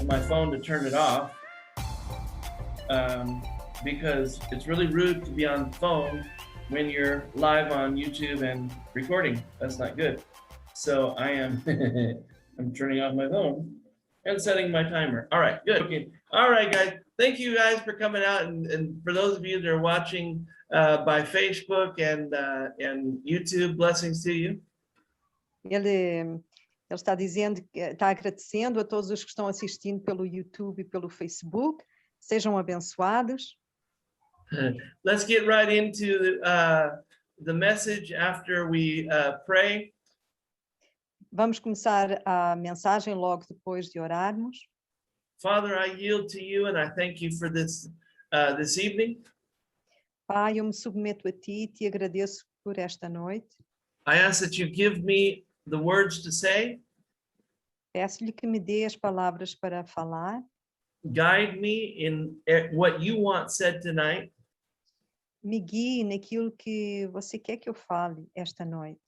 my phone to turn it off because it's really rude to be on the phone when you're live on YouTube and recording. That's not good. So I am I'm turning off my phone and setting my timer. All right, good. Okay. All right, guys. Thank you guys for coming out, and for those of you that are watching by Facebook and YouTube, blessings to you. Ele está dizendo, está agradecendo a todos os que estão assistindo pelo YouTube e pelo Facebook. Sejam abençoados. Let's get right into the message after we pray. Vamos começar a mensagem logo depois de orarmos. Father, I yield to you and I thank you for this evening. Pai, eu me submeto a ti e te agradeço por esta noite. I ask that you give me the words to say. Peço-lhe que me dê as palavras para falar. Guide me in what you want said tonight. Me guie naquilo que você quer que eu fale esta noite.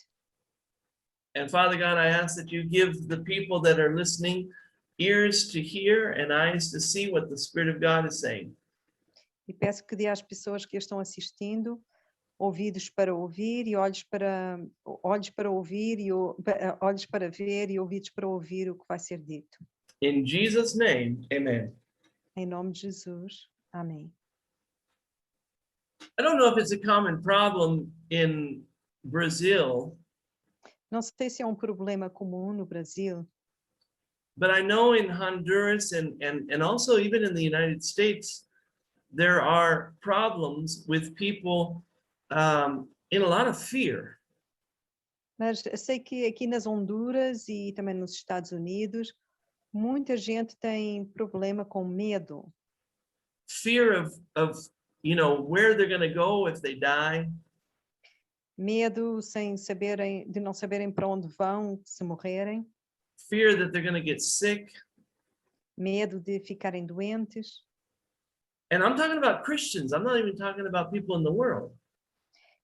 And Father God, I ask that you give the people that are listening ears to hear and eyes to see what the Spirit of God is saying. E peço que dê às pessoas que estão assistindo ouvidos para ouvir e olhos para ouvir e olhos para ver e ouvidos para ouvir o que vai ser dito. In Jesus' name, amen. Em nome de Jesus. Amém. I don't know if it's a common problem in Brazil. Não sei se é um problema comum no Brasil, But I know in Honduras and also even in the United States, there are problems with people in a lot of fear. mas sei que aqui nas Honduras e também nos Estados Unidos, muita gente tem problema com medo. Fear of where they're going to go if they die. Medo de não saberem para onde vão se morrerem. Fear that they're going to get sick. Medo de ficarem doentes. And I'm talking about Christians. I'm not even talking about people in the world.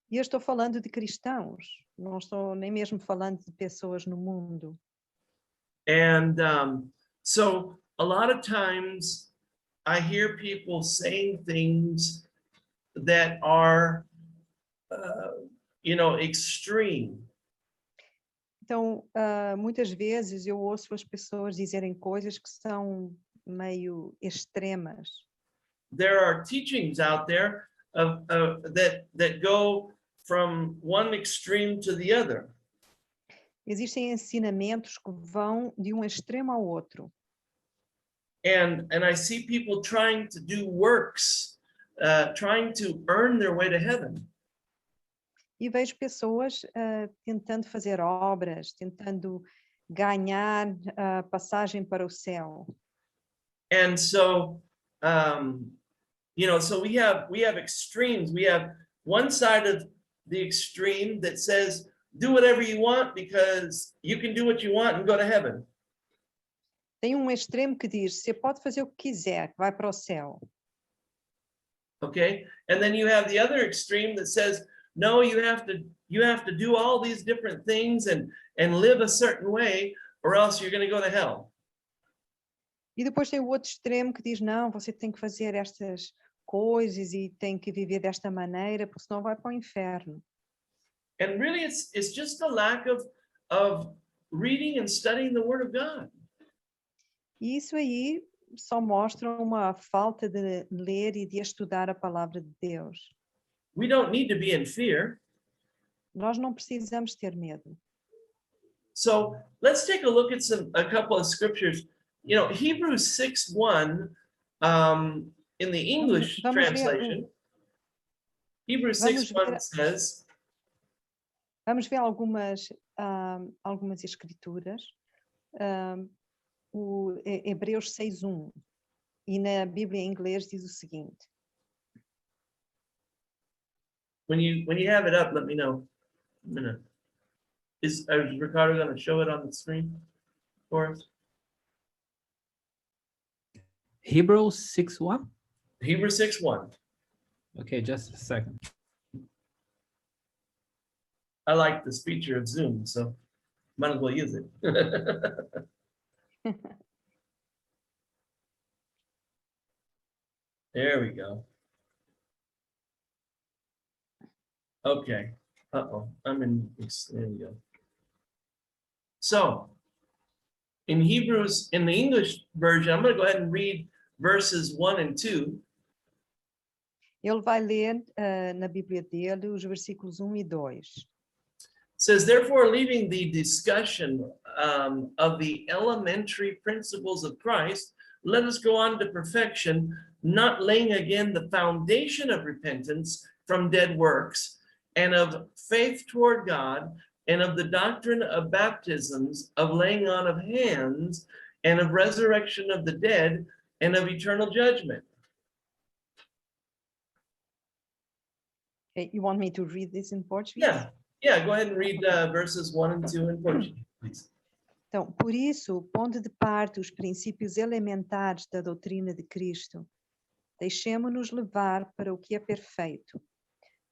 E eu estou falando de cristãos. Não estou nem mesmo falando de pessoas no mundo. And so a lot of times I hear people saying things that are, extreme. Então, muitas vezes eu ouço as pessoas dizerem coisas que são meio extremas. There are teachings out there that go from one extreme to the other. Existem ensinamentos que vão de um extremo ao outro. And I see people trying to do works, trying to earn their way to heaven. E vejo pessoas tentando fazer obras, tentando ganhar a passagem para o céu. And so, so we have extremes. We have one side of the extreme that says, do whatever you want because you can do what you want and go to heaven. Tem um extremo que diz, você pode fazer o que quiser, vai para o céu. Okay? And then you have the other extreme that says, no, you have to do all these different things and live a certain way or else you're going to go to hell. E depois tem o outro extremo que diz, não, você tem que fazer estas coisas e tem que viver desta maneira, porque senão vai para o inferno. And really it's just a lack of reading and studying the Word of God. E isso aí só mostra uma falta de ler e de estudar a palavra de Deus. We don't need to be in fear. Nós não precisamos ter medo. So let's take a look at a couple of scriptures. Hebrews 6:1 in the English translation. Hebrews 6:1 says. Vamos ver algumas escrituras. O Hebreus 6:1 e na Bíblia em inglês diz o seguinte. When you have it up, let me know. A minute. Is Ricardo going to show it on the screen for us? Hebrews 6:1? Hebrews 6:1. Okay, just a second. I like this feature of Zoom, so might as well use it. There we go. Okay. Uh-oh. There we go. So, in Hebrews, in the English version, I'm going to go ahead and read verses 1 and 2. Ele vai ler na Bíblia dele os versículos 1 e 2. It says, therefore, leaving the discussion of the elementary principles of Christ, let us go on to perfection, not laying again the foundation of repentance from dead works, and of faith toward God, and of the doctrine of baptisms, of laying on of hands, and of resurrection of the dead, and of eternal judgment. Okay, you want me to read this in Portuguese? Yeah, go ahead and read verses 1 and 2 in Portuguese, please. Então, por isso, pondo de parte os princípios elementares da doutrina de Cristo, deixemo-nos levar para o que é perfeito,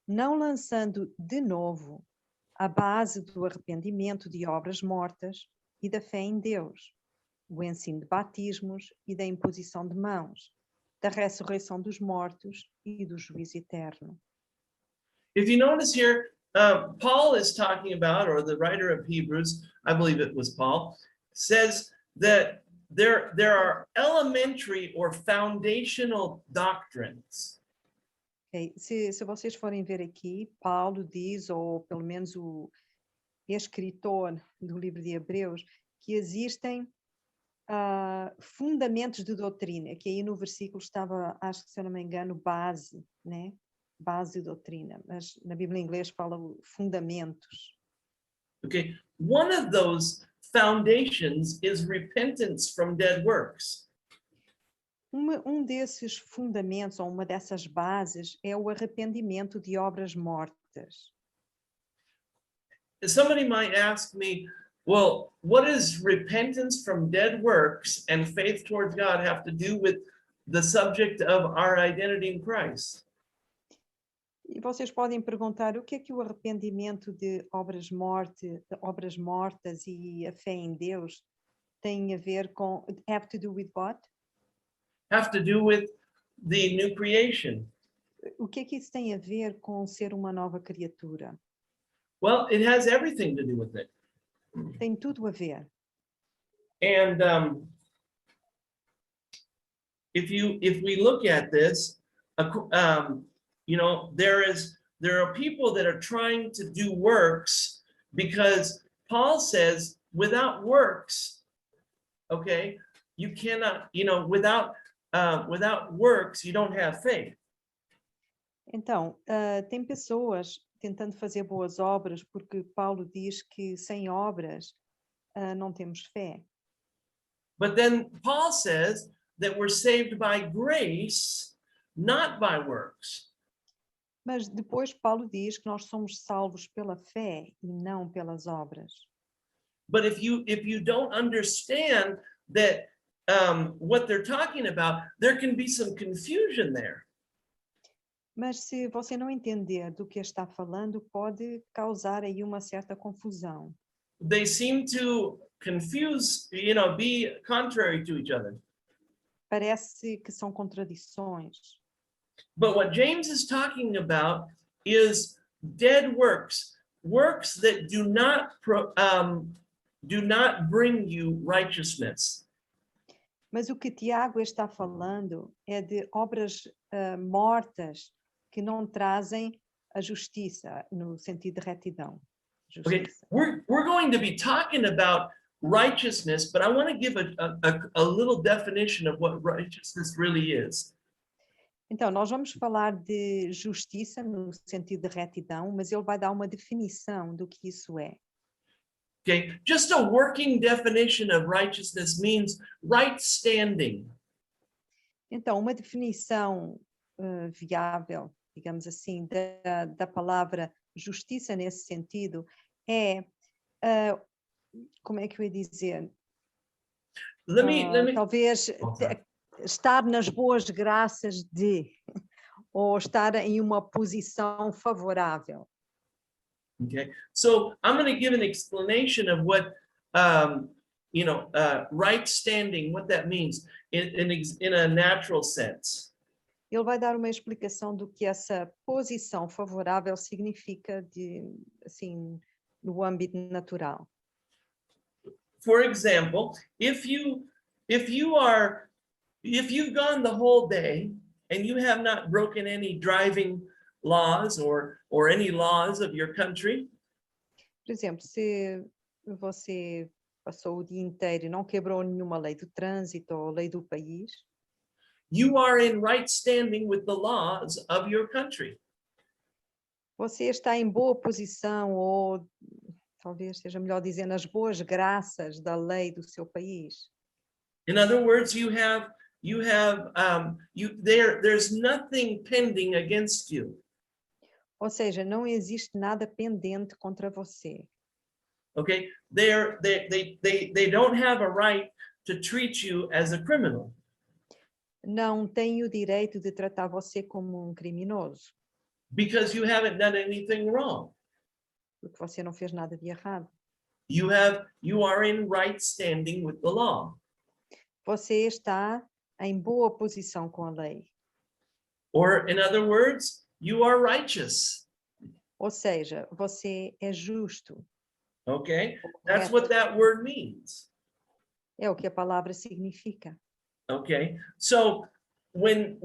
não lançando de novo a base do arrependimento de obras mortas e da fé em Deus, o ensino de batismos e da imposição de mãos, da ressurreição dos mortos e do juízo eterno. If you notice here, Paul is talking about, or the writer of Hebrews, I believe it was Paul, says that there are elementary or foundational doctrines. Okay. Se vocês forem ver aqui, Paulo diz, ou pelo menos o escritor do livro de Hebreus, que existem fundamentos de doutrina, que aí no versículo estava, acho que se eu não me engano, base, né? Base de doutrina, mas na Bíblia em inglês fala fundamentos. Okay, one of those foundations is repentance from dead works. Desses fundamentos, ou uma dessas bases, é o arrependimento de obras mortas. Somebody might ask me, well, what does repentance from dead works and faith towards God have to do with the subject of our identity in Christ? E vocês podem perguntar o que é que o arrependimento de obras mortas e a fé em Deus tem a ver com, have to do with what? Have to do with the new creation. O que é que isso tem a ver com ser uma nova criatura? Well, it has everything to do with it. Tem tudo a ver. And if we look at this, you know, there are people that are trying to do works because Paul says without works, okay, you cannot, you know, without works, you don't have faith. Então, tem pessoas tentando fazer boas obras porque Paulo diz que sem obras não temos fé. But then Paul says that we're saved by grace, not by works. Mas depois Paulo diz que nós somos salvos pela fé e não pelas obras. But if you don't understand that what they're talking about, there can be some confusion there. Mas se você não entender do que está falando, pode causar aí uma certa confusão. They seem to confuse, you know, be contrary to each other. Parece que são contradições. But what James is talking about is dead works, works that do not bring you righteousness. Mas o que Tiago está falando é de obras mortas que não trazem a justiça, no sentido de retidão. Okay, we're going to be talking about righteousness, but I want to give a little definition of what righteousness really is. Então, nós vamos falar de justiça no sentido de retidão, mas ele vai dar uma definição do que isso é. Okay, just a working definition of righteousness means right standing. Então, uma definição viável, digamos assim, da palavra justiça nesse sentido é, como é que eu ia dizer? Let me Talvez estar nas boas graças de, ou estar em uma posição favorável. Okay, so I'm going to give an explanation of what you know, right standing, what that means in a natural sense. Ele vai dar uma explicação do que essa posição favorável significa assim, no âmbito natural. For example, if you've gone the whole day and you have not broken any driving laws or any laws of your country, Por exemplo, se você passou o dia inteiro e não quebrou nenhuma lei do trânsito ou lei do país, you are in right standing with the laws of your country. você está em boa posição, ou talvez seja melhor dizer, nas boas graças da lei do seu país. In other words, there's nothing pending against you. Ou seja, não existe nada pendente contra você. Okay, they don't have a right to treat you as a criminal. Não tem o direito de tratar você como um criminoso, Because you haven't done anything wrong. porque você não fez nada de errado. You are in right standing with the law. Você está em boa posição com a lei. Or in other words, you are righteous. Ou seja, você é justo. Okay, ou that's correto. what that word means. É o que a palavra significa. Okay, so when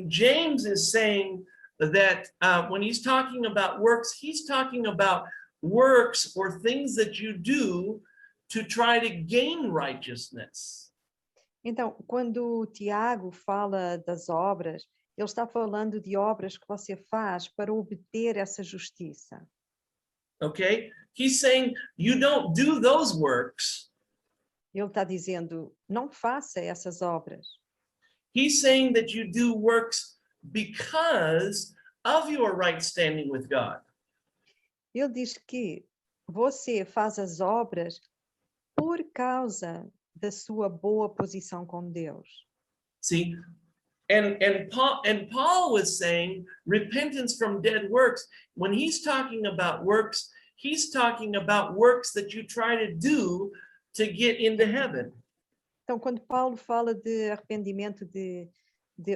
James is saying that when he's talking about works, he's talking about works or things that you do to try to gain righteousness. Então, quando o Tiago fala das obras, ele está falando de obras que você faz para obter essa justiça. Okay, he's saying you don't do those works. Ele está dizendo, não faça essas obras. He's saying that you do works because of your right standing with God. Ele diz que você faz as obras por causa da sua boa posição com Deus. See, and Paul was saying repentance from dead works. When he's talking about works, he's talking about works that you try to do to get into heaven. Então, quando Paulo fala de arrependimento de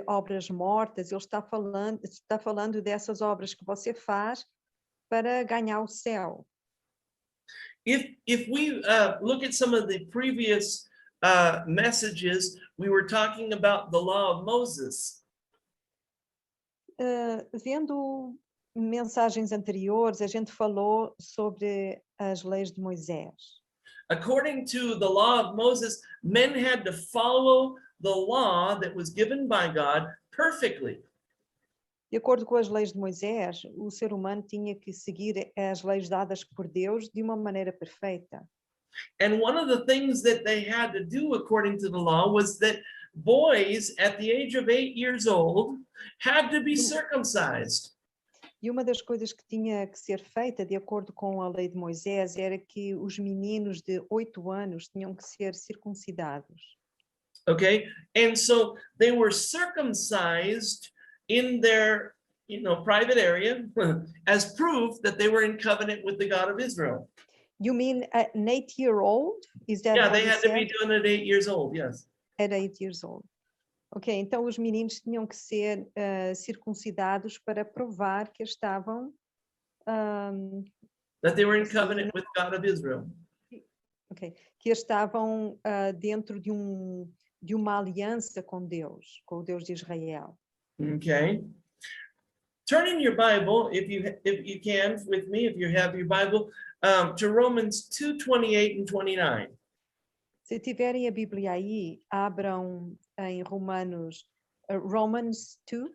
obras mortas, ele está falando dessas obras que você faz para ganhar o céu. If we look at some of the previous messages, we were talking about the law of Moses. Vendo mensagens anteriores, a gente falou sobre as leis de Moisés. According to the law of Moses, men had to follow the law that was given by God perfectly. De acordo com as leis de Moisés, o ser humano tinha que seguir as leis dadas por Deus de uma maneira perfeita. And one of the things that they had to do according to the law was that boys at the age of 8 years old had to be circumcised. E uma das coisas que tinha que ser feita, de acordo com a lei de Moisés, era que os meninos de 8 anos tinham que ser circuncidados. Okay, and so they were circumcised in their, private area as proof that they were in covenant with the God of Israel. You mean an 8-year-old? Is that Yeah, how they you had to be said? doing it at 8 years old. Yes. At 8 years old. Ok, então os meninos tinham que ser circuncidados para provar que estavam That they were in covenant with God of Israel. okay, que estavam dentro de uma aliança com Deus, com o Deus de Israel. Okay. Turn in your Bible, if you can, with me, if you have your Bible, to Romans 2:28 and 29. Se tiverem a Bíblia aí, abram em Romans 2,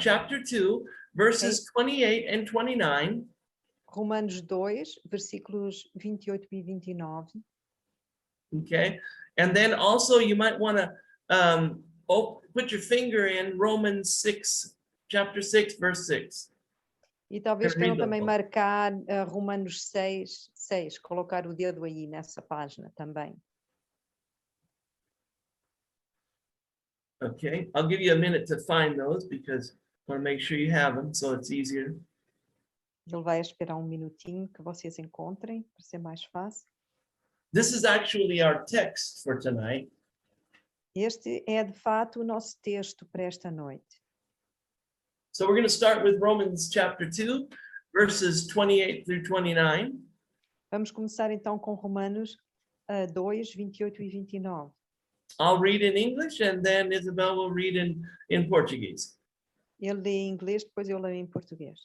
Chapter 2, verses 28 and 29. Romanos 2, versículos 28 e 29. Okay. And then also you might want to put your finger in Romans 6, chapter 6, verse 6. E talvez Quero queiram read também that. marcar Romanos 6, colocar o dedo aí nessa página também. Okay, I'll give you a minute to find those because I want to make sure you have them so it's easier. Ele vai esperar um minutinho que vocês encontrem, para ser mais fácil. This is actually our text for tonight. Este é de fato o nosso texto para esta noite. So we're going to start with Romans chapter 2, verses 28 through 29. Vamos começar então com Romanos 2, 28 e 29. I'll read in English and then Isabel will read in Portuguese. Ele lê em inglês, depois eu leio em português.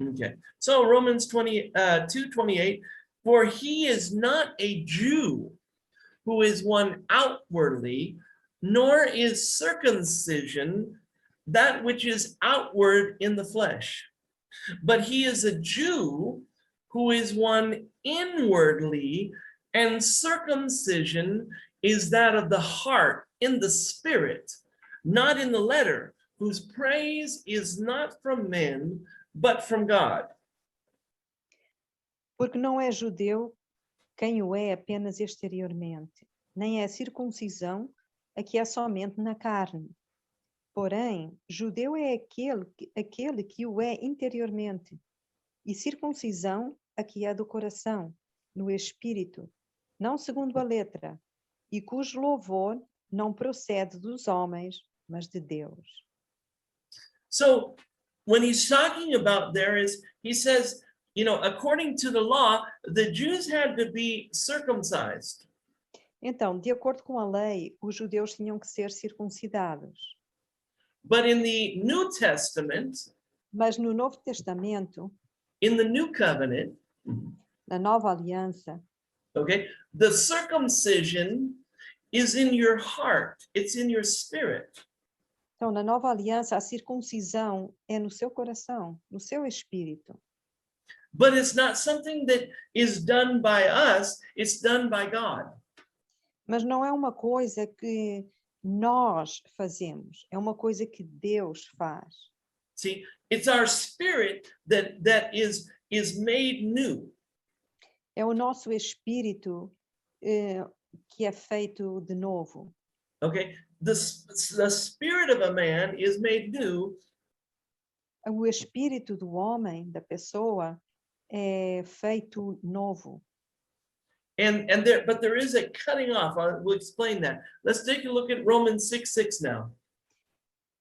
Okay. So Romans 2:28, for he is not a Jew who is one outwardly, nor is circumcision that which is outward in the flesh, but he is a Jew who is one inwardly, and circumcision is that of the heart in the spirit, not in the letter, whose praise is not from men, but from God. Porque não é judeu quem o é apenas exteriormente, nem é circuncisão a que é somente na carne. Porém, judeu é aquele que o é interiormente, e circuncisão a que é do coração, no espírito, não segundo a letra, e cujo louvor não procede dos homens, mas de Deus. So when he's talking about there is, he says, according to the law, the Jews had to be circumcised. Então, de acordo com a lei, os judeus tinham que ser circuncidados. But in the New Testament, Mas no Novo Testamento, in the New Covenant, na Nova Aliança, okay, the circumcision is in your heart, it's in your spirit. então na Nova Aliança a circuncisão é no seu coração, no seu espírito. But it's not something that is done by us, it's done by God. Mas não é uma coisa que nós fazemos, é uma coisa que Deus faz. See, it's our spirit that is made new. É o nosso espírito que é feito de novo. Okay, the spirit of a man is made new. O espírito do homem, da pessoa, é feito novo. But there is a cutting off. We'll explain that. Let's take a look at Romans 6:6 now.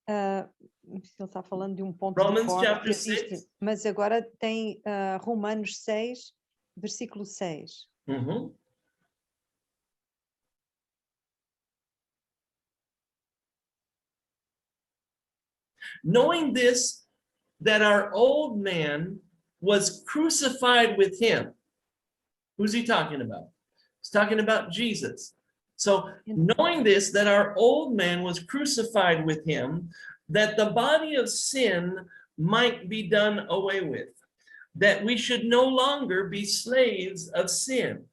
Ele está falando de um ponto Romans de corte chapter que existe, 6. mas agora tem Romanos 6, versículo 6. Mm-hmm. Knowing this, that our old man was crucified with him. Who's he talking about? He's talking about Jesus. So knowing this, that our old man was crucified with him, that the body of sin might be done away with, that we should no longer be slaves of sin.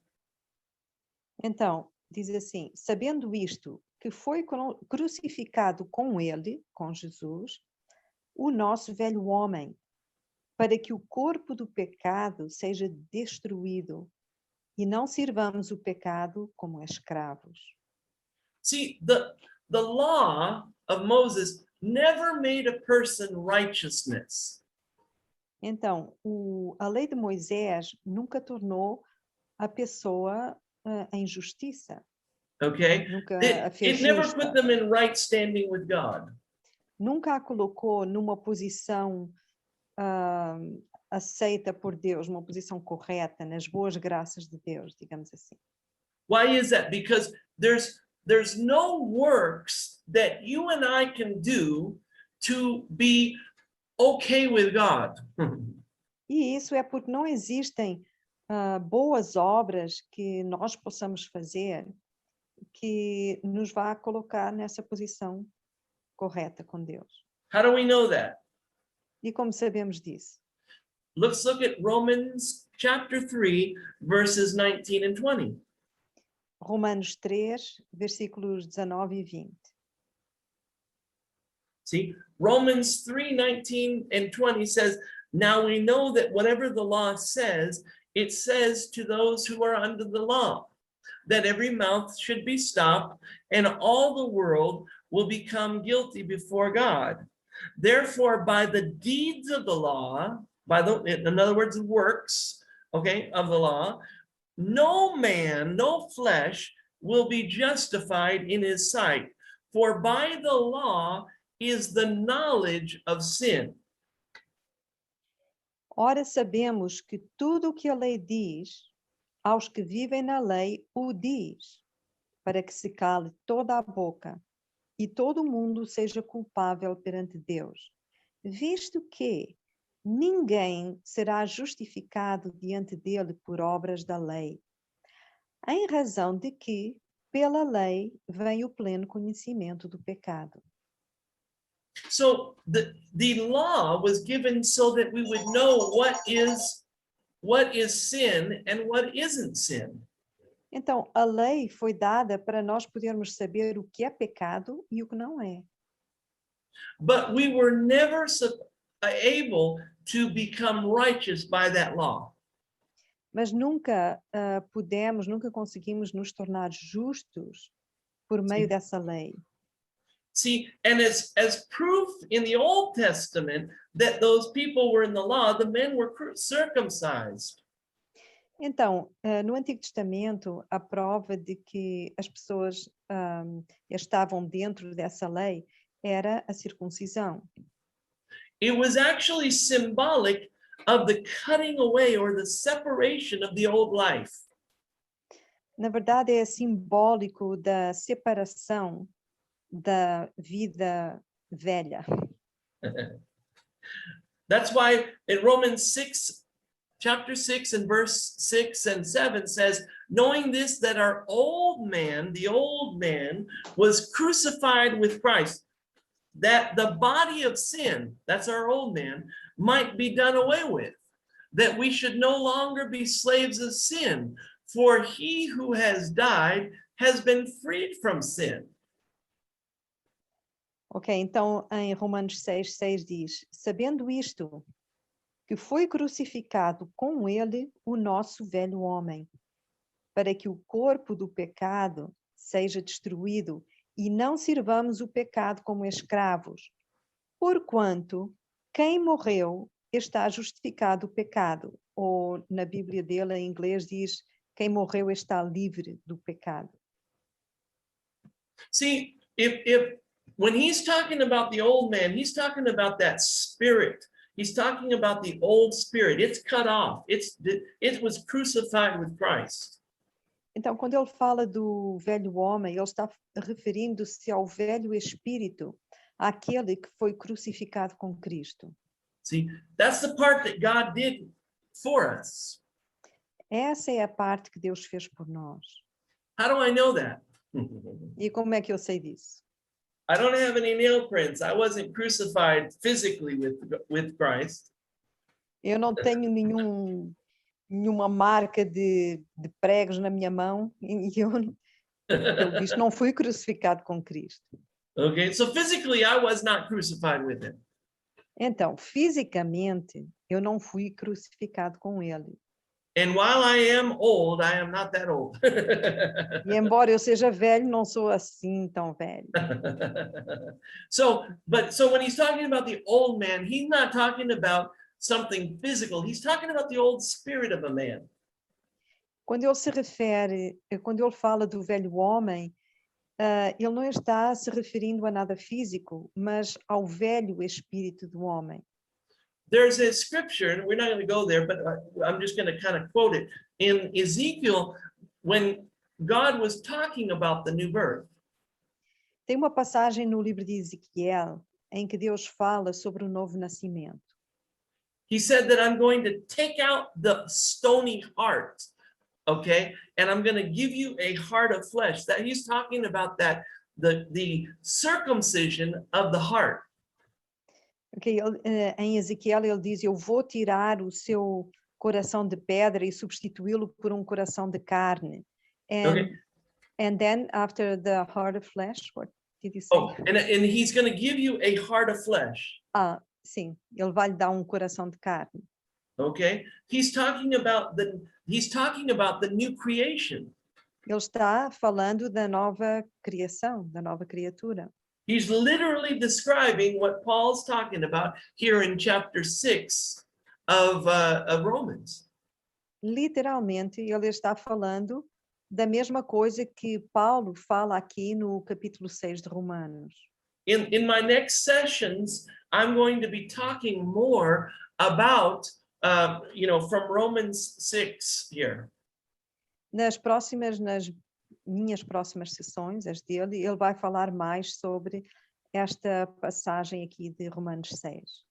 Então, diz assim, sabendo isto, que foi crucificado com ele, com Jesus, o nosso velho homem, para que o corpo do pecado seja destruído e não sirvamos o pecado como escravos. See, the law of Moses never made a person righteousness. Então, a lei de Moisés nunca tornou a pessoa em justiça. Okay? Nunca a fez It never justa. put them in right standing with God. Nunca a colocou numa posição aceita por Deus, uma posição correta, nas boas graças de Deus, digamos assim. Why is that? Because there's no works that you and I can do to be okay with God. E isso é porque não existem boas obras que nós possamos fazer que nos vá colocar nessa posição correta com Deus. How do we know that? E como sabemos disso? Let's look at Romans chapter 3, verses 19 and 20. Romanos 3, versículos 19 e 20. See, Romans 3, 19 and 20 says, now we know that whatever the law says, it says to those who are under the law, that every mouth should be stopped and all the world will become guilty before God. Therefore, by the deeds of the law, in other words, works, okay, of the law, no man, no flesh will be justified in his sight, For by the law is the knowledge of sin. Ora, sabemos que tudo o que a lei diz, aos que vivem na lei o diz, para que se cale toda a boca e todo mundo seja culpável perante Deus, visto que ninguém será justificado diante dele por obras da lei, em razão de que, pela lei, vem o pleno conhecimento do pecado. So the law was given so that we would know what is sin and what isn't sin. Então, a lei foi dada para nós podermos saber o que é pecado e o que não é. But we were never able to become righteous by that law. Mas nunca nunca conseguimos nos tornar justos por meio dessa lei. See, and as proof in the Old Testament that those people were in the law, the men were circumcised. Então, no Antigo Testamento, a prova de que as pessoas estavam dentro dessa lei era a circuncisão. It was actually symbolic of the cutting away or the separation of the old life. Na verdade, é simbólico da separação da vida velha. That's why in Romans 6, chapter 6 and verse 6 and 7 says, knowing this, that our old man, the old man, was crucified with Christ, that the body of sin, that's our old man, might be done away with, that we should no longer be slaves of sin, for he who has died has been freed from sin. Ok, então em Romanos 6 diz, sabendo isto, que foi crucificado com ele o nosso velho homem, para que o corpo do pecado seja destruído e não sirvamos o pecado como escravos, porquanto quem morreu está justificado o pecado, ou na Bíblia dele em inglês diz, quem morreu está livre do pecado. See, if when he's talking about the old man, he's talking about that spirit. He's talking about the old spirit. It's cut off. It was crucified with Christ. Então, quando ele fala do velho homem, ele está referindo-se ao velho espírito, àquele que foi crucificado com Cristo. See, that's the part that God did for us. Essa é a parte que Deus fez por nós. How do I know that? E como é que eu sei disso? I don't have any nail prints. I wasn't crucified physically with Christ. Eu não tenho nenhuma marca de pregos na minha mão e eu, pelo visto, não fui crucificado com Cristo. Okay, so physically I was not crucified with him. Então, fisicamente, eu não fui crucificado com ele. And while I am old, I am not that old. E embora eu seja velho, não sou assim tão velho. So when he's talking about the old man, he's not talking about something physical. He's talking about the old spirit of a man. Quando ele fala do velho homem, ele não está se referindo a nada físico, mas ao velho espírito do homem. There's a scripture, and we're not going to go there, but I'm just going to kind of quote it. In Ezekiel, when God was talking about the new birth, Tem uma passagem no livro de Ezequiel em que Deus fala sobre o novo nascimento. he said that I'm going to take out the stony heart, okay? And I'm going to give you a heart of flesh. That he's talking about that, the circumcision of the heart. Okay, em Ezequiel ele diz, eu vou tirar o seu coração de pedra e substituí-lo por um coração de carne. Okay. And then after the heart of flesh, what did you say? Oh, and he's going to give you a heart of flesh. Sim, ele vai lhe dar um coração de carne. Okay, he's talking about the new creation. Ele está falando da nova criação, da nova criatura. He's literally describing what Paul's talking about here in chapter 6 of Romans. Literalmente, ele está falando da mesma coisa que Paulo fala aqui no capítulo 6 de Romanos. In my next sessions, I'm going to be talking more about, from Romans 6 here. Nas minhas próximas sessões, as dele, ele vai falar mais sobre esta passagem aqui de Romanos 6.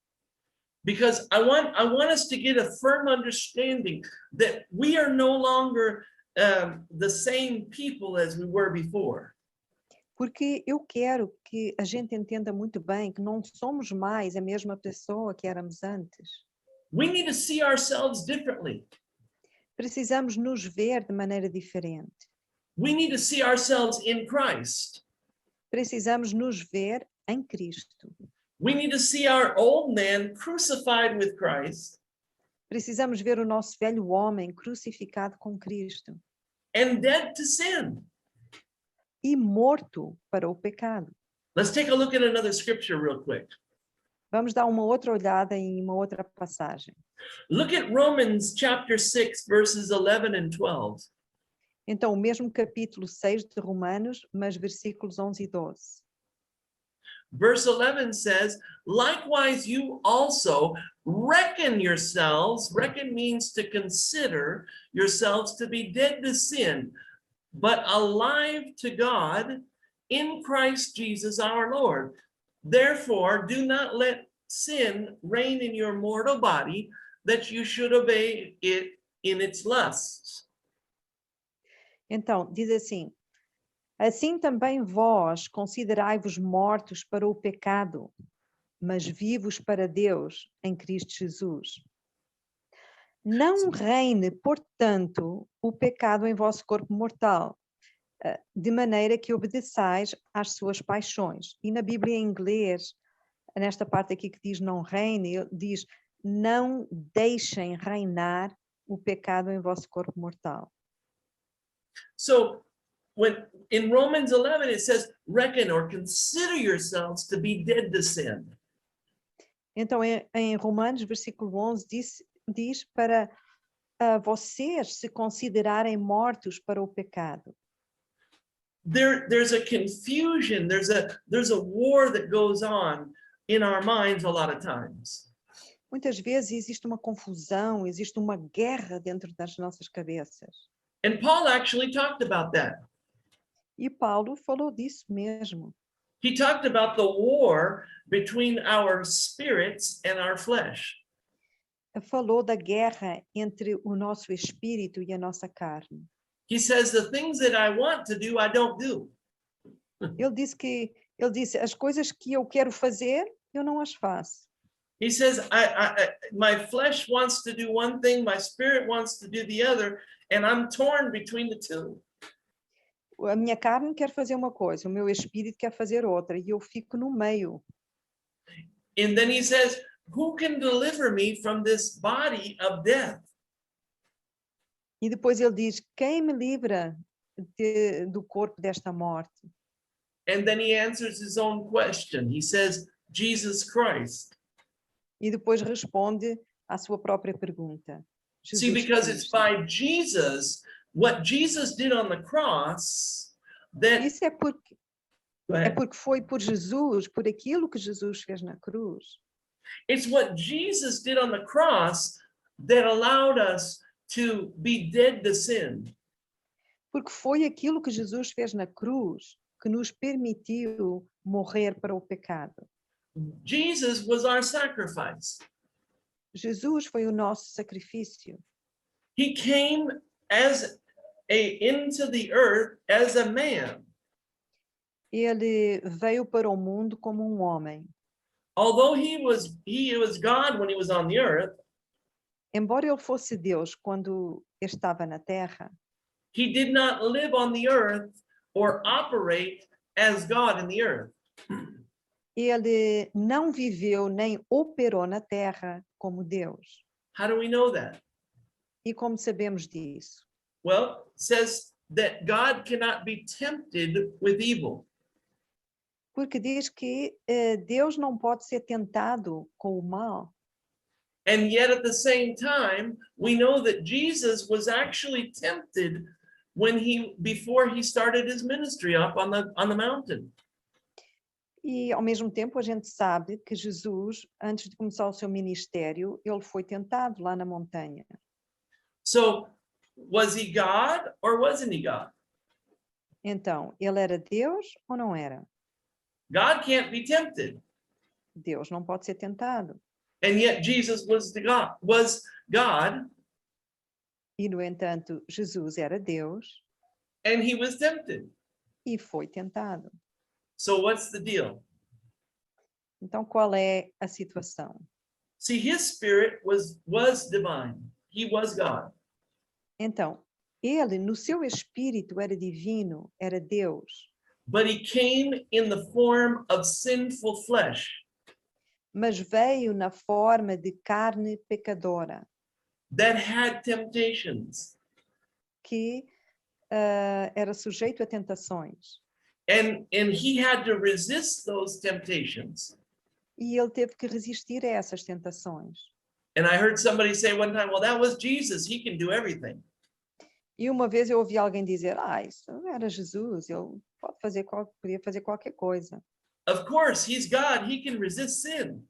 Because I want us to get a firm understanding that we are no longer the same people as we were before. Porque eu quero que a gente entenda muito bem que não somos mais a mesma pessoa que éramos antes. We need to see ourselves differently. Precisamos nos ver de maneira diferente. We need to see ourselves in Christ. Precisamos nos ver em Cristo. We need to see our old man crucified with Christ Precisamos ver o nosso velho homem crucificado com Cristo and dead to sin. e morto para o pecado. Let's take a look at another scripture real quick. Vamos dar uma outra olhada em uma outra passagem. Look at Romans chapter 6, verses 11 and 12. Então, o mesmo capítulo 6 de Romanos, mas versículos 11 e 12. Verse 11 says, likewise you also reckon means to consider yourselves to be dead to sin, but alive to God in Christ Jesus our Lord. Therefore, do not let sin reign in your mortal body, that you should obey it in its lusts. Então, diz assim: assim também vós considerai-vos mortos para o pecado, mas vivos para Deus em Cristo Jesus. Não reine, portanto, o pecado em vosso corpo mortal, de maneira que obedeçais às suas paixões. E na Bíblia em inglês, nesta parte aqui que diz não reine, ele diz não deixem reinar o pecado em vosso corpo mortal. So when in Romans 11 it says reckon or consider yourselves to be dead to sin. Então em Romanos versículo 11 diz para vocês se considerarem mortos para o pecado. There's a confusion, there's a war that goes on in our minds a lot of times. Muitas vezes existe uma confusão, existe uma guerra dentro das nossas cabeças. And Paul actually talked about that. E Paulo falou disso mesmo. He talked about the war between our spirits and our flesh. Falou da guerra entre o nosso espírito e a nossa carne. He says the things that I want to do, I don't do. Ele disse as coisas que eu quero fazer, eu não as faço. He says my flesh wants to do one thing, my spirit wants to do the other, and I'm torn between the two. A minha carne quer fazer uma coisa, o meu espírito quer fazer outra, e eu fico no meio. And then he says, who can deliver me from this body of death? E depois ele diz, quem me livra do corpo desta morte? And then he answers his own question. He says, Jesus Christ. E depois responde à sua própria pergunta. See, because it's by Jesus, what Jesus did on the cross, that Isso é porque foi por Jesus, por aquilo que Jesus fez na cruz. it's what Jesus did on the cross that allowed us to be dead to sin. Porque foi aquilo que Jesus fez na cruz que nos permitiu morrer para o pecado. Jesus was our sacrifice. Jesus foi o nosso sacrifício. He came into the earth as a man. Ele veio para o mundo como um homem. Although he was God when he was on the earth, Embora ele fosse Deus quando estava na terra, he did not live on the earth or operate as God in the earth. ele não viveu nem operou na terra como Deus. How do we know that? E como sabemos disso? Well, it says that God cannot be tempted with evil. Porque diz que Deus não pode ser tentado com o mal. And yet at the same time, we know that Jesus was actually tempted before he started his ministry up on the mountain. E ao mesmo tempo a gente sabe que Jesus, antes de começar o seu ministério, ele foi tentado lá na montanha. So was he God or wasn't he God? Então, ele era Deus ou não era? God can't be tempted. Deus não pode ser tentado. And yet Jesus was God, E, no entanto, Jesus era Deus and he was tempted. e foi tentado. So what's the deal? Então, qual é a situação? See, his spirit was divine. He was God. Então, ele, no seu espírito, era divino, era Deus, But he came in the form of sinful flesh. mas veio na forma de carne pecadora, That had temptations. que era sujeito a tentações. And he had to resist those temptations. E ele teve que resistir a essas tentações. And I heard somebody say one time, well, that was Jesus. He can do everything. E uma vez eu ouvi alguém dizer, isso era Jesus, ele podia fazer qualquer coisa. Of course, he's God. He can resist sin.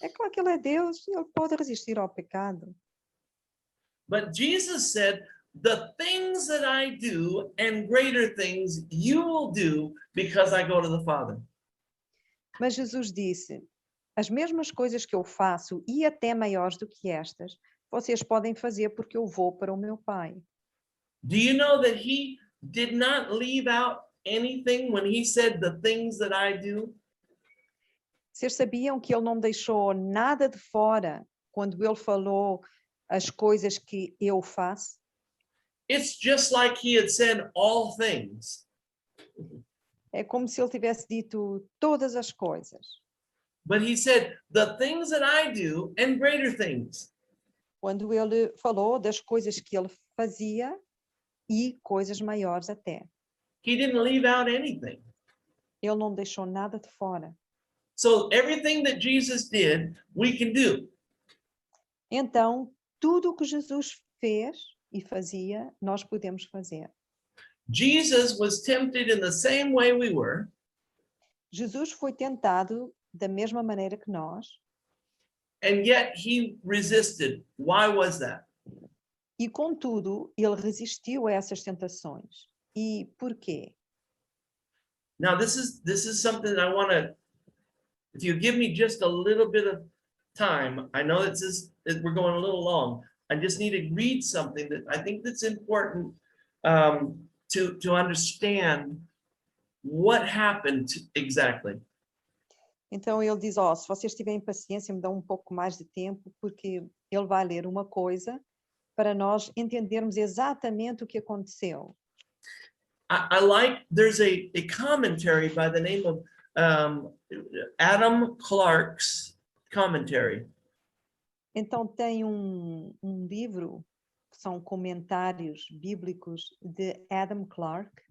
É claro que ele é Deus, ele pode resistir ao pecado. But Jesus said, the things that I do and greater things you will do because I go to the Father. Mas Jesus disse, as mesmas coisas que eu faço e até maiores do que estas, vocês podem fazer porque eu vou para o meu Pai. Do you know that he did not leave out anything when he said the things that I do? Vocês sabiam que ele não deixou nada de fora quando ele falou as coisas que eu faço? It's just like he had said all things. É como se ele tivesse dito todas as coisas. But he said the things that I do and greater things. Quando ele falou das coisas que ele fazia e coisas maiores até. He didn't leave out anything. Ele não deixou nada de fora. So everything that Jesus did, we can do. Então, tudo o que Jesus fez e fazia, nós podemos fazer. Jesus was tempted in the same way we were, Jesus foi tentado da mesma maneira que nós and yet he resisted. Why was that? e, contudo, ele resistiu a essas tentações. E por quê? Now this is something I want to, if you give me just a little bit of time, I know we're going a little long. I just need to read something that I think that's important to understand what happened exactly. Então ele diz, se vocês tiverem paciência, me dão um pouco mais de tempo, porque ele vai ler uma coisa para nós entendermos exatamente o que aconteceu. I like, there's a commentary by the name of Adam Clarke's commentary. Então tem um livro, que são comentários bíblicos de Adam Clarke,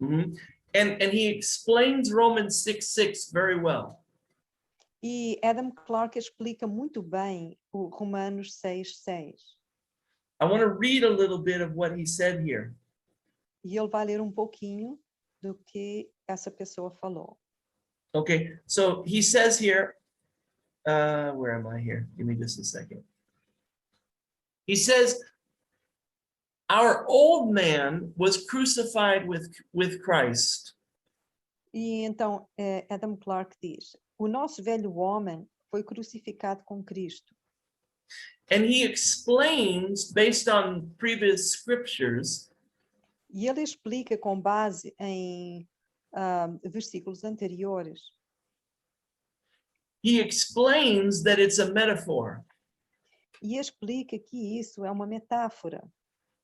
Mm-hmm. And he explains Romans 6:6 very well. e Adam Clarke explica muito bem o Romanos 6:6. I want to read a little bit of what he said here. E ele vai ler um pouquinho do que essa pessoa falou. Okay, so he says here, where am I here? Give me just a second. He says, our old man was crucified with Christ. E então Adam Clarke diz, o nosso velho homem foi crucificado com Cristo. And he explains, based on previous scriptures, E ele explica com base em versículos anteriores. he explains that it's a metaphor, E explica que isso é uma metáfora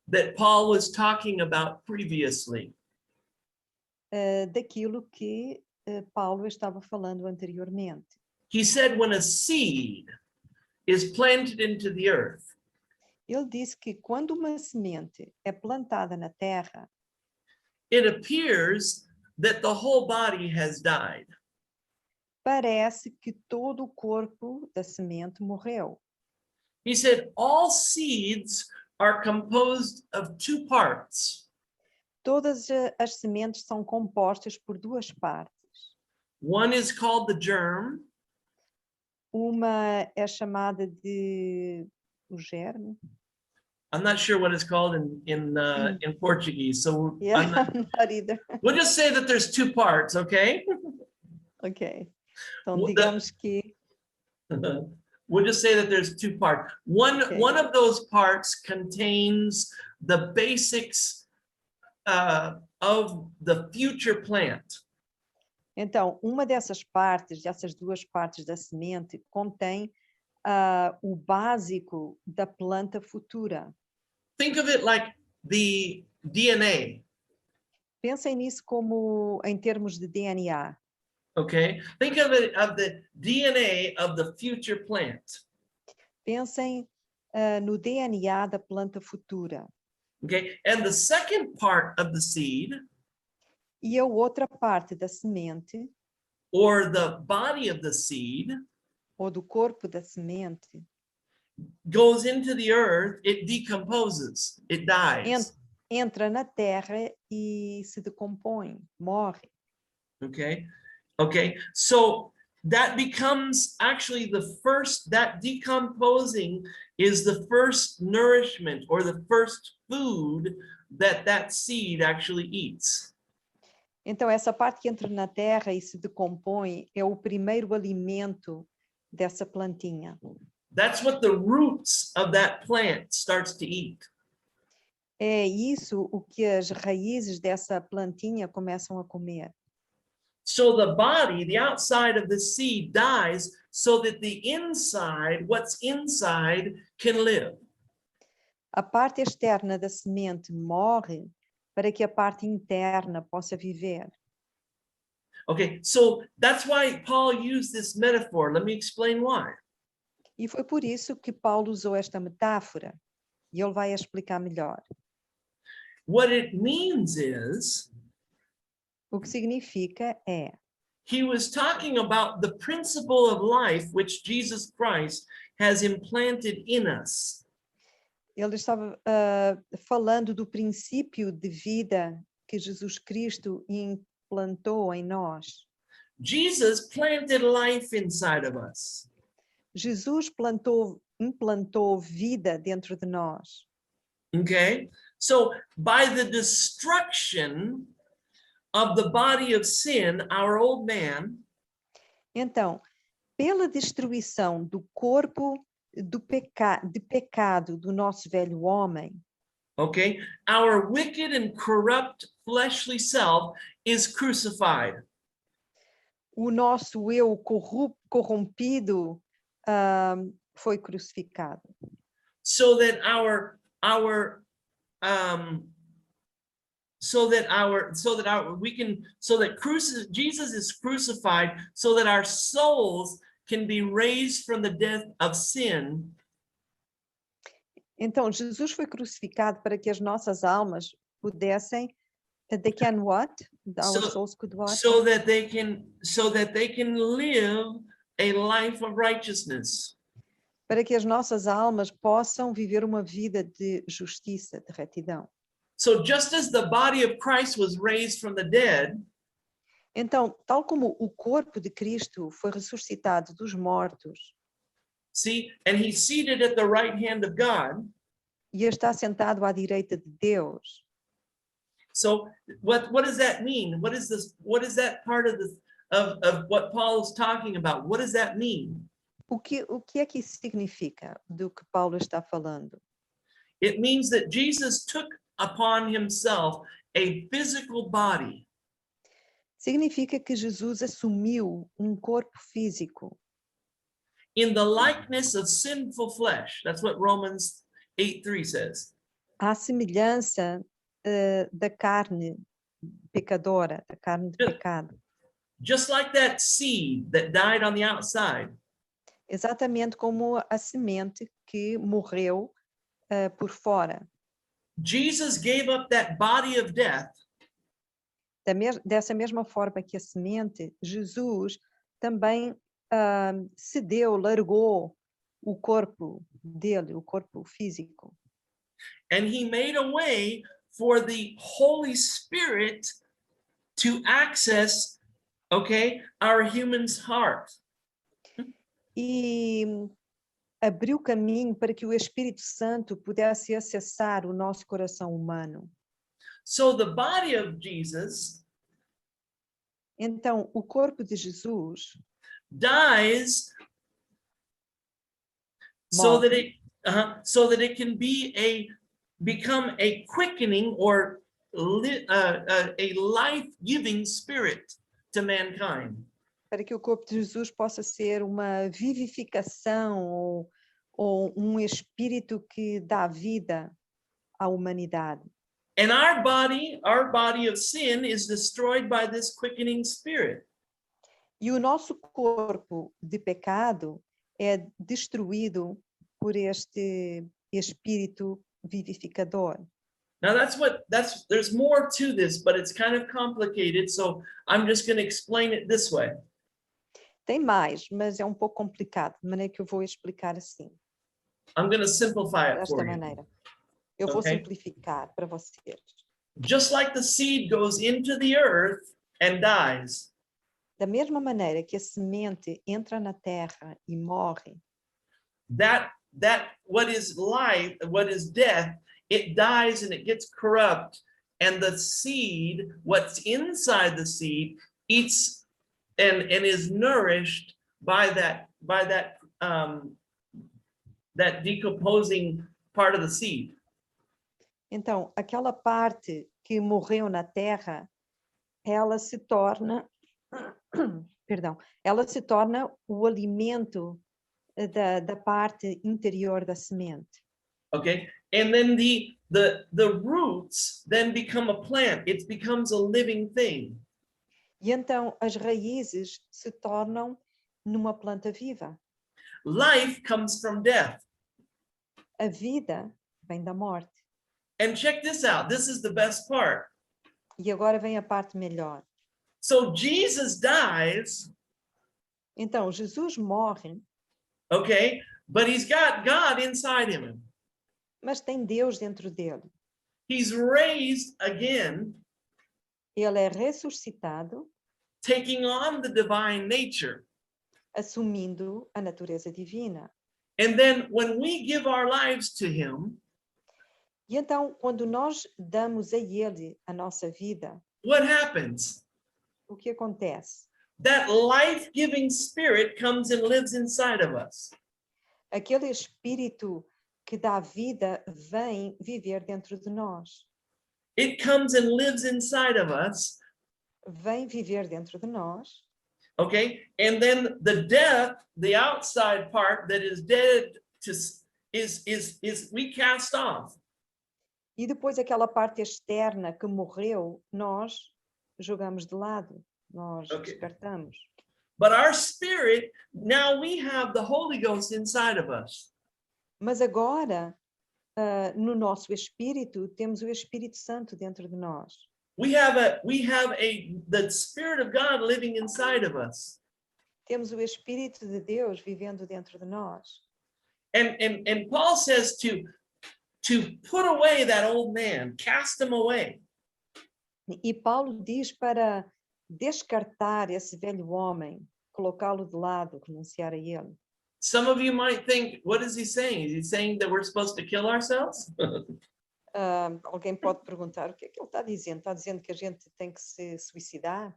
that Paul was talking about previously. daquilo que Paulo estava falando anteriormente. He said, when a seed is planted into the earth, Ele disse que quando uma semente é plantada na terra, it appears that the whole body has died. parece que todo o corpo da semente morreu. He said, all seeds are composed of two parts. Todas as sementes são compostas por duas partes. One is called the germ, Uma é chamada de o germe. I'm not sure what it's called in Portuguese, so Yeah, I'm not, I'm not either. we'll just say that there's two parts, okay? Ok. Então, Well, digamos que We'll just say that there's two parts. Okay. One of those parts contains the basics of the future plant. Então, uma dessas duas partes da semente, contém o básico da planta futura. Think of it like the DNA, Pensem nisso como em termos de DNA. okay? Think of it of the DNA of the future plant, Pensem no DNA da planta futura. okay? And the second part of the seed, E a outra parte da semente, or the body of the seed, ou do corpo da semente, goes into the earth, it decomposes, it dies, entra na terra e se decompõe, morre. okay? Okay, so that becomes actually the first, that decomposing is the first nourishment or the first food that seed actually eats. Então, essa parte que entra na terra e se decompõe é o primeiro alimento dessa plantinha. That's what the roots of that plant starts to eat. É isso o que as raízes dessa plantinha começam a comer. So the body, the outside of the seed dies so that the inside, what's inside, can live. A parte externa da semente morre para que a parte interna possa viver. Okay, so that's why Paul used this metaphor. Let me explain why. E foi por isso que Paulo usou esta metáfora. E ele vai explicar melhor. What it means is, O que significa é, he was talking about the principle of life which Jesus Christ has implanted in us. ele estava falando do princípio de vida que Jesus Cristo implantou em nós. Jesus planted life inside of us. Jesus implantou vida dentro de nós. Okay? So by the destruction of the body of sin, our old man, Então, pela destruição do corpo de pecado do nosso velho homem, okay, our wicked and corrupt fleshly self is crucified. o nosso eu corrompido foi crucificado. So that Jesus is crucified so that our souls can be raised from the death of sin. Então, Jesus foi crucificado para que as nossas almas pudessem, they can what? Our souls could what? So that they can live a life of righteousness. Para que as nossas almas possam viver uma vida de justiça, de retidão. So just as the body of Christ was raised from the dead, Então, tal como o corpo de Cristo foi ressuscitado dos mortos, see, and he's seated at the right hand of God. e está sentado à direita de Deus. So what does that mean? What is that part of this of what Paul is talking about? What does that mean? O que é que isso significa do que Paulo está falando? It means that Jesus took upon himself a physical body. Significa que Jesus assumiu um corpo físico In the likeness of sinful flesh. That's what Romans 8:3 says. à semelhança da carne pecadora, da carne de pecado. Just like that seed that died on the outside. Exatamente como a semente que morreu por fora. Jesus gave up that body of death. Dessa mesma forma que a semente, Jesus também cedeu, largou o corpo dele, o corpo físico. And he made a way for the Holy Spirit to access, okay, our human's heart. E abriu caminho para que o Espírito Santo pudesse acessar o nosso coração humano. So the body of Jesus Então, o corpo de Jesus dies so that it can become a quickening or a life-giving spirit to mankind. para que o corpo de Jesus possa ser uma vivificação ou um espírito que dá vida à humanidade. And our body of sin is destroyed by this quickening spirit. E o nosso corpo de pecado é destruído por este espírito vivificador. Now there's more to this, but it's kind of complicated, so I'm just going to explain it this way. Tem mais, mas é um pouco complicado, de maneira que eu vou explicar assim, I'm going to simplify it desta for you. maneira. Eu vou Okay. simplificar para vocês. Just like the seed goes into the earth and dies, Da mesma maneira que a semente entra na terra e morre, that what is life, what is death, it dies and it gets corrupt, and the seed, what's inside the seed, eats and is nourished by that decomposing part of the seed. então aquela parte que morreu na terra, ela se torna, perdão, ela se torna o alimento da parte interior da semente. Okay, and then the roots then become a plant. It becomes a living thing. E então as raízes se tornam numa planta viva. Life comes from death. A vida vem da morte. And check this out. This is the best part. E agora vem a parte melhor. So Jesus dies, Então Jesus morre, okay, but he's got God inside him. mas tem Deus dentro dele. He's raised again, Ele é ressuscitado, taking on the divine nature. assumindo a natureza divina. And then when we give our lives to him, E então, quando nós damos a Ele a nossa vida, what happens? o que acontece? That life-giving spirit comes and lives inside of us. Aquele espírito que dá vida vem viver dentro de nós. It comes and lives inside of us, Vem viver dentro de nós. okay? And then the death, the outside part that is dead to is we cast off. E depois aquela parte externa que morreu, nós jogamos de lado, nós Ok. descartamos. But our spirit, now we have the Holy Ghost inside of us. Mas agora, no nosso espírito, temos o Espírito Santo dentro de nós. We have the Spirit of God living inside of us. Temos o Espírito de Deus vivendo dentro de nós. And Paul says to put away that old man, cast him away. E Paulo diz para descartar esse velho homem, colocá-lo de lado, renunciar a ele. Some of you might think, what is he saying? Is he saying that we're supposed to kill ourselves? Alguém pode perguntar o que é que ele está dizendo? Está dizendo que a gente tem que se suicidar?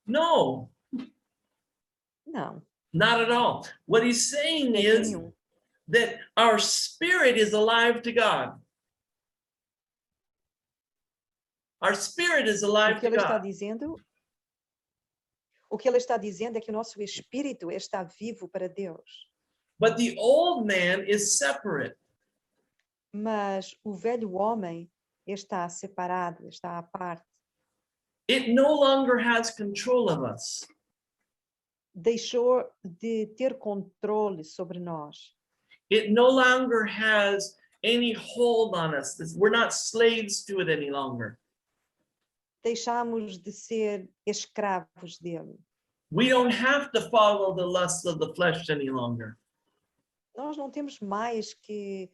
No, Não, not at all. What he's saying de is nenhum. that our spirit is alive to God. Our spirit is O alive que to ele está God. dizendo? O que ele está dizendo é que o nosso espírito está vivo para Deus, But the old man is separate. mas o velho homem está separado, está à parte. It no longer has control of us. Deixou de ter controle sobre nós. It no longer has any hold on us. We're not slaves to it any longer. Deixamos de ser escravos dele. We don't have to follow the lusts of the flesh any longer. Nós não temos mais que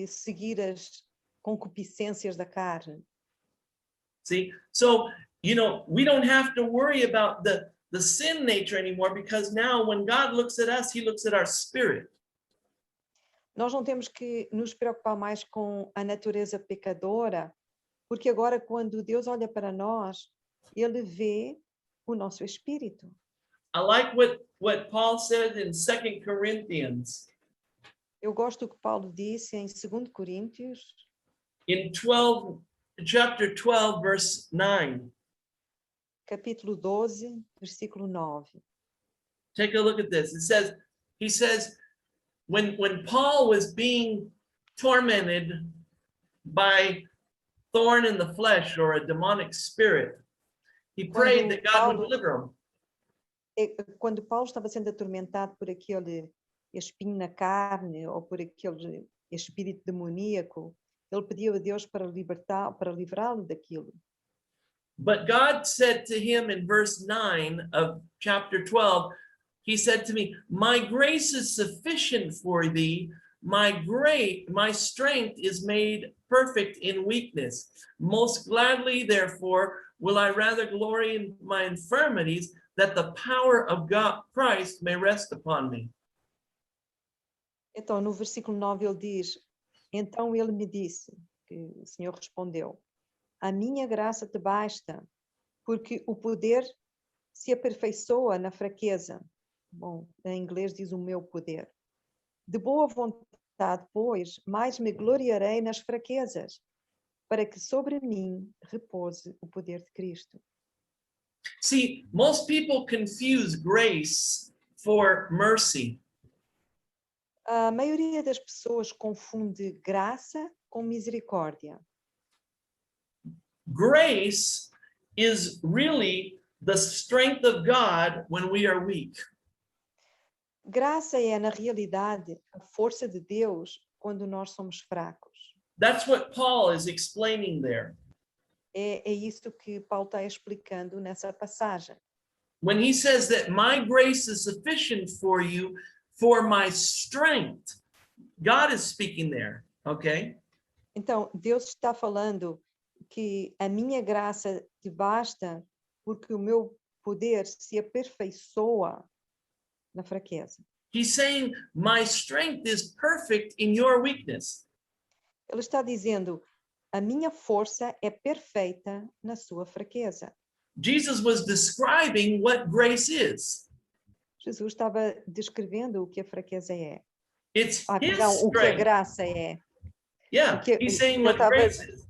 seguir as concupiscências da carne. See, so, we don't have to worry about the sin nature anymore, because now when God looks at us, he looks at our spirit. Nós não temos que nos preocupar mais com a natureza pecadora, porque agora quando Deus olha para nós, ele vê o nosso espírito. I like what Paul said in 2 Corinthians Eu gosto do que Paulo disse em 2 Coríntios, in chapter 12, verse 9. capítulo 12, versículo 9. Take a look at this. He says, when Paul was being tormented by thorn in the flesh or a demonic spirit, he prayed that God would deliver him. Quando Paulo estava sendo atormentado por aquele espinho na carne ou por aquele espírito demoníaco, ele pediu a Deus para livrá-lo daquilo. But God said to him in verse 9 of chapter 12, he said to me, my grace is sufficient for thee. My strength is made perfect in weakness. Most gladly, therefore, will I rather glory in my infirmities, that the power of God, Christ, may rest upon me. Então, no versículo 9 ele diz, então ele me disse, que o Senhor respondeu, a minha graça te basta, porque o poder se aperfeiçoa na fraqueza. Bom, em inglês diz o meu poder. De boa vontade, pois, mais me gloriarei nas fraquezas, para que sobre mim repouse o poder de Cristo. See, most people confuse grace for mercy. A maioria das pessoas confunde graça com misericórdia. Grace is really the strength of God when we are weak. Graça é, na realidade, a força de Deus quando nós somos fracos. That's what Paul is explaining there. É isso que Paulo está explicando nessa passagem. When he says that my grace is sufficient for you, for my strength, God is speaking there, okay? Então, Deus está falando que a minha graça te basta porque o meu poder se aperfeiçoa na fraqueza. He's saying my strength is perfect in your weakness. Ele está dizendo, a minha força é perfeita na sua fraqueza. Jesus was describing what grace is. Jesus estava descrevendo o que a fraqueza é. It's his Perdão, o que a strength. graça é. Yeah, he's saying what grace is.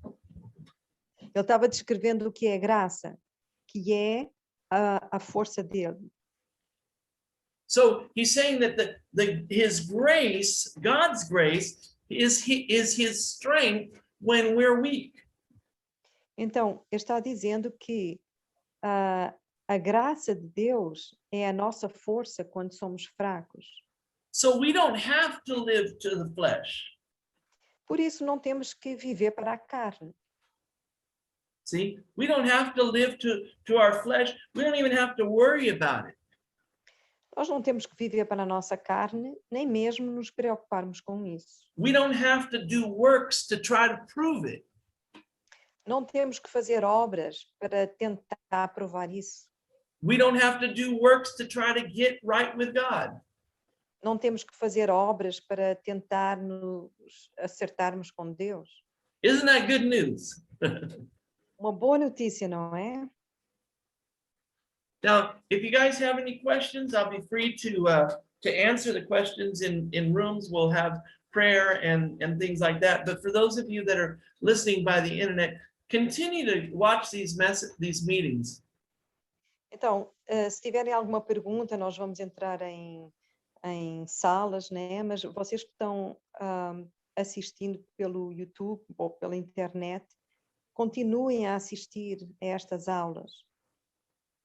Ele estava descrevendo o que é graça, que é a força dele. So he's saying that his grace, God's grace, is his strength when we're weak. Então, ele está dizendo que a graça de Deus é a nossa força quando somos fracos. So we don't have to live to the flesh. Por isso, não temos que viver para a carne. See, we don't have to live to our flesh. We don't even have to worry about it. Nós não temos que viver para a nossa carne, nem mesmo nos preocuparmos com isso. We don't have to do works to try to prove it. Não temos que fazer obras para tentar provar isso. We don't have to do works to try to get right with God. Não temos que fazer obras para tentar nos acertarmos com Deus. Isn't that good news? Uma boa notícia, não é? Now, if you guys have any questions, I'll be free to answer the questions in rooms. We'll have prayer and things like that. But for those of you that are listening by the internet, continue to watch these meetings. Então, se tiverem alguma pergunta, nós vamos entrar em salas, né? Mas vocês que estão assistindo pelo YouTube ou pela internet, continuem a assistir a estas aulas.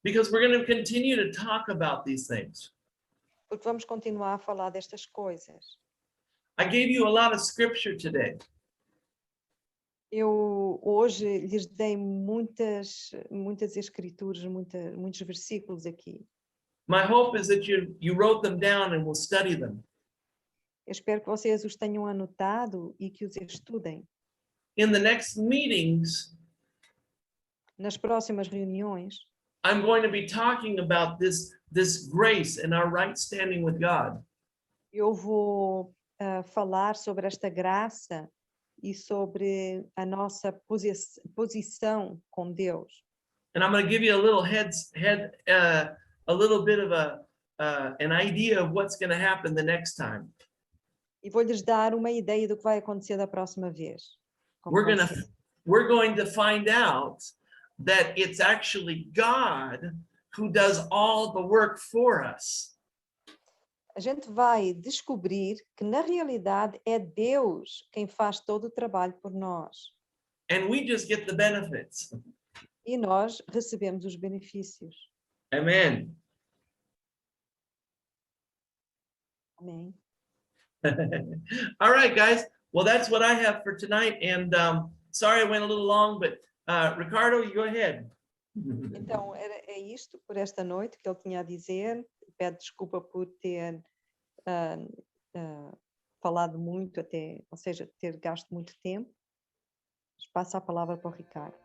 Because we're going to continue to talk about these things. Porque vamos continuar a falar destas coisas. I gave you a lot of scripture today. Eu hoje lhes dei muitas escrituras, muitos versículos aqui. My hope is that you wrote them down and will study them. Eu espero que vocês os tenham anotado e que os estudem. in the next meetings, Nas próximas reuniões, I'm going to be talking about this grace and our right standing with God. eu vou falar sobre esta graça e sobre a nossa posição com Deus. And I'm going to give you a little a little bit of an idea of what's going to happen the next time. E vou-lhes dar uma ideia do que vai acontecer da próxima vez. Como We're vai going ser. we're going to find out that it's actually God who does all the work for us. A gente vai descobrir que na realidade é Deus quem faz todo o trabalho por nós. And we just get the benefits. E nós recebemos os benefícios. Amen. Amém. All right, guys. Well, that's what I have for tonight. And sorry I went a little long, but Ricardo, you go ahead. Então, é isto por esta noite que ele tinha a dizer. Peço desculpa por ter falado muito até, ou seja, ter gasto muito tempo. Passo a palavra para o Ricardo.